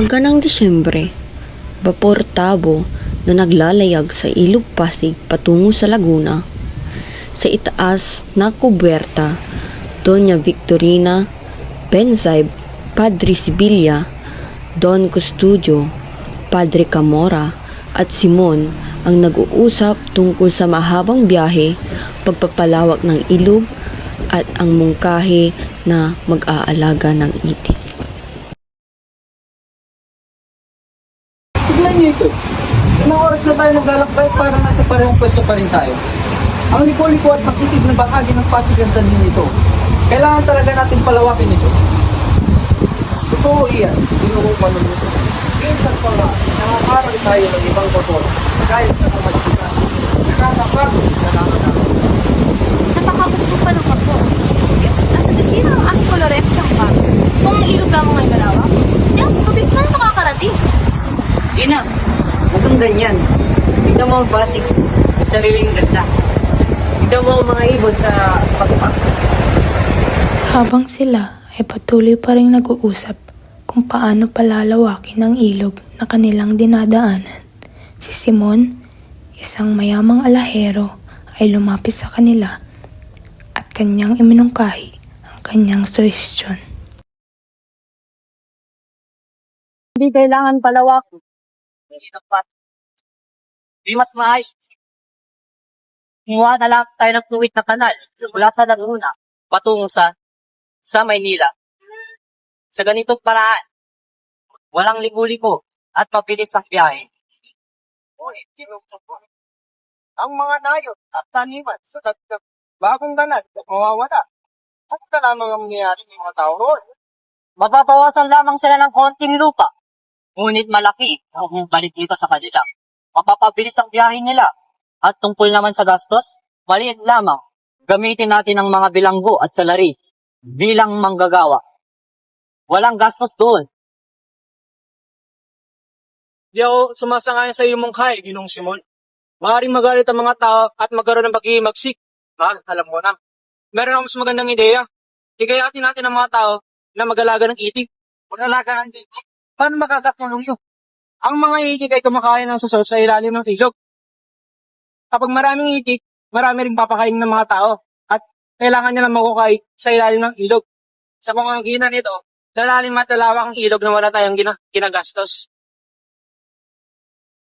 Umaga ng Disyembre, Vapor Tabo na naglalayag sa Ilog Pasig patungo sa Laguna. Sa itaas na kubyerta, Doña Victorina, Benzaib, Padre Sibilia, Don Custodio, Padre Camora at Simon ang nag-uusap tungkol sa mahabang biyahe, pagpapalawak ng ilog at ang mungkahi na mag-aalaga ng itik. Tignan niyo ito. Ilang oras na tayo naglalakbay para nasa parehong pwesto pa rin tayo. Ang liko-liko at makitig na bahagi ng Pasig ang din ito. Kailangan talaga natin palawakin ito. Totoo iyan, inuupan ng ito. Minsan pa nga, nakakaroon tayo ng ibang motor, kagaya sa pamagitan. Nakakapagod, nakakapagod. Napakabuksan pa ng ako. At nasira ang aking koloret sa mukha. Kung ang ilog lamang ay malawak, yan, mabilis na makakarating. Ina, huwag kang ganyan. Tignan mo ang Pasig, ang sariling ganda. Tignan mo ang mga ibon sa pagpak. Habang sila ay patuloy pa rin nag-uusap kung paano palalawakin ang ilog na kanilang dinadaanan, si Simon, isang mayamang alahero, ay lumapit sa kanila at kanyang iminungkahi ang kanyang suhestyon. Hindi kailangan palawakin. Di mas maayos. Kumuha na lang tayo ng fluid na kanal mula sa Laguna patungo sa Maynila. Sa ganitong paraan, walang ligo-ligo at mabilis ang biyahe. Ang mga nayot at taniman sa bagong kanal mawawala. Ano ka lamang ang mangyayari ng mga tao roon? Mapapawasan lamang sila ng konting lupa. Ngunit malaki ang balik dito sa kanila. Mapapabilis ang biyahe nila. At tungkol naman sa gastos, maliit lamang. Gamitin natin ang mga bilanggo at salari bilang manggagawa. Walang gastos doon. Di ako sumasangayon sa iyong mungkahi, Ginong Simon. Maaaring magalit ang mga tao at magkaroon ng paghihimagsik. Mahal, alam mo na. Meron akong mas magandang ideya. Higayatin natin ang mga tao na mag-alaga ng itik. Mag-alaga ng itik? Paano makakatulong yun? Ang mga itik ay kumakain ng suso sa ilalim ng ilog. Kapag maraming itik, marami rin papakain ng mga tao at kailangan nila makukay sa ilalim ng ilog. Sa pamamagitan nito, lalalim at lalawak ang ilog na wala tayong ginagastos.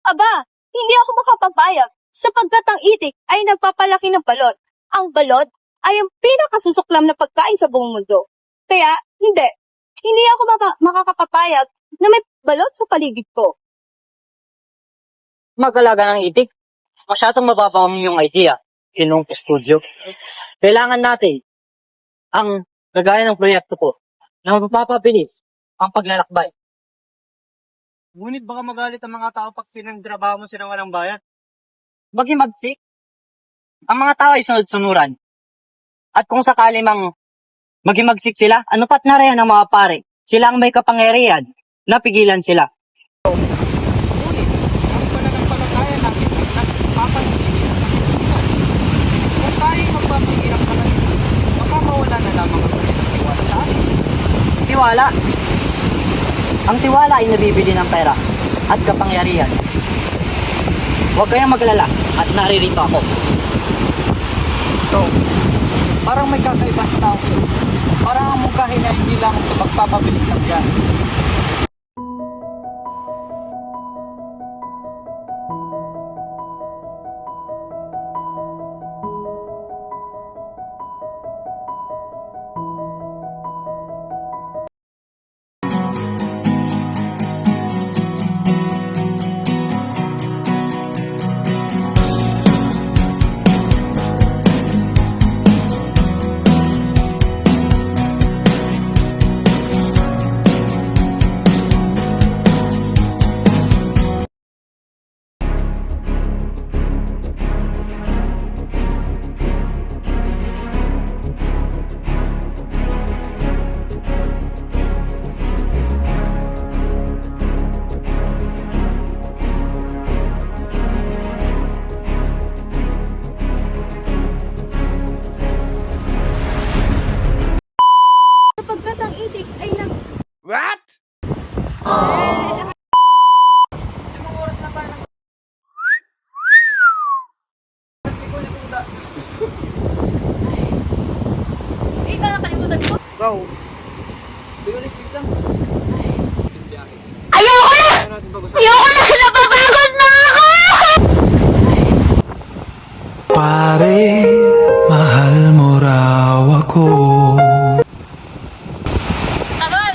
Aba, hindi ako makapagpayag sapagkat ang itik ay nagpapalaki ng balot. Ang balot ay ang pinakasusuklam na pagkain sa buong mundo. Kaya, hindi ako makakapapayag na may balot sa paligid ko. Mag-alaga ng itik? Masyadong mababa ang iyong idea, Ginong Custodio. Kailangan natin ang gagaya ng proyekto ko na mapapabilis ang paglalakbay. Ngunit baka magalit ang mga tao pag sinandrabaho mo silang walang bayad. Maging magsik. Ang mga tao ay sunod-sunuran. At kung sakali mang maging magsik sila, ano pat na rin ang mga pare? Sila ang may kapangyarihan na pigilan sila. Ngunit, ang pananampalataya natin ay nagpapanatili ng kanilang. Kung tayo magpapahirap sa kanila, baka mawala na lamang ang kanilang tiwala sa atin. Tiwala? Ang tiwala ay nabibili ng pera at kapangyarihan. Huwag kayong maglala at naririto ako. So, parang may kakaiba sa tao. Parang ang mungkahi na hindi lamang sa pagpapabilis ng biyahe. Go. Ulit lang. Ayoko na! Ayoko na! Napapagod na ako! Pare, mahal mo raw ako. Tagal!